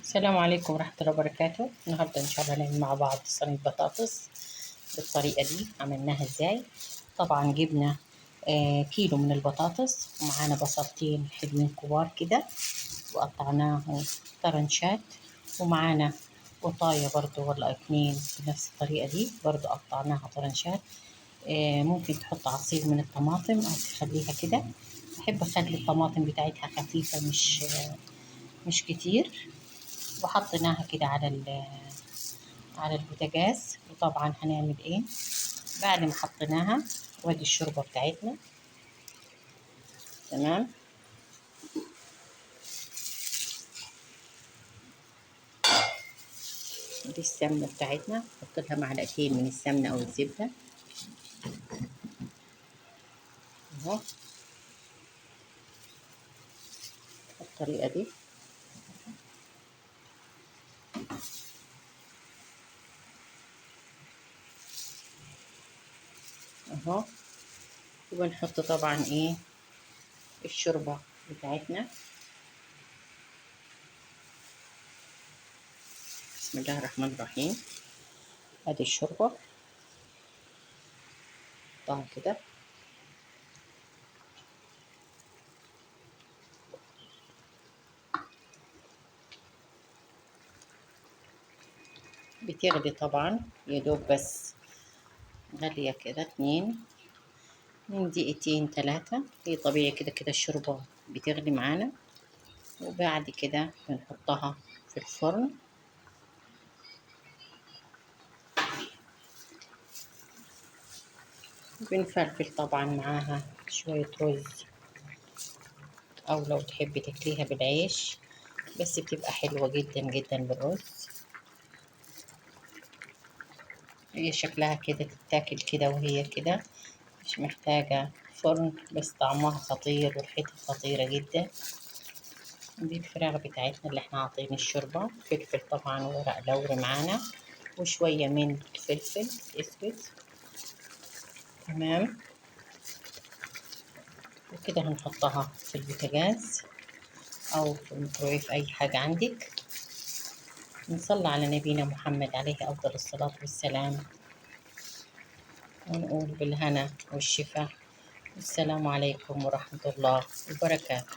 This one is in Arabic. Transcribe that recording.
السلام عليكم ورحمة الله وبركاته. النهاردة إن شاء الله نعمل مع بعض صينية بطاطس بالطريقة دي. عملناها إزاي؟ طبعا جبنا كيلو من البطاطس، ومعانا بصلتين حلوين كبار كده وقطعناهم طرنشات، ومعانا قطاية برضو ولا اتنين بنفس الطريقة دي برضو قطعناها طرنشات. ممكن تحط عصير من الطماطم أو تخليها كده. بحب أخلي الطماطم بتاعتها خفيفة، مش كتير. وحطيناها كده على البوتاجاز. وطبعا هنعمل ايه بعد ما حطيناها؟ وادي الشوربه بتاعتنا. تمام. دي السمنه بتاعتنا، نحط لها معلقتين من السمنه او الزبده اهو بالطريقه دي اهو. وبنحط طبعا ايه الشوربه بتاعتنا. بسم الله الرحمن الرحيم. ادي الشوربه طبعا كده. بتغلي طبعا يدوب بس غالية كده من دقيقتين 3. هي طبيعي كده كده الشوربة بتغلي معانا. وبعد كده بنحطها في الفرن. بنفلفل طبعا معاها شوية رز، أو لو تحبي تاكليها بالعيش، بس بتبقى حلوة جدا جدا بالرز. هي شكلها كده تتاكل كده وهي كده، مش محتاجة فرن، بس طعمها خطير وريحتها خطيرة جدا. دي الفراخ بتاعتنا اللي احنا عاطين الشوربة. فلفل طبعا وورق لوري معانا، وشوية من فلفل اسود. تمام. وكده هنحطها في البوتاجاز او في الميكرويف، اي حاجة عندك. نصلي على نبينا محمد عليه افضل الصلاة والسلام، ونقول بالهنا والشفاء. والسلام عليكم ورحمة الله وبركاته.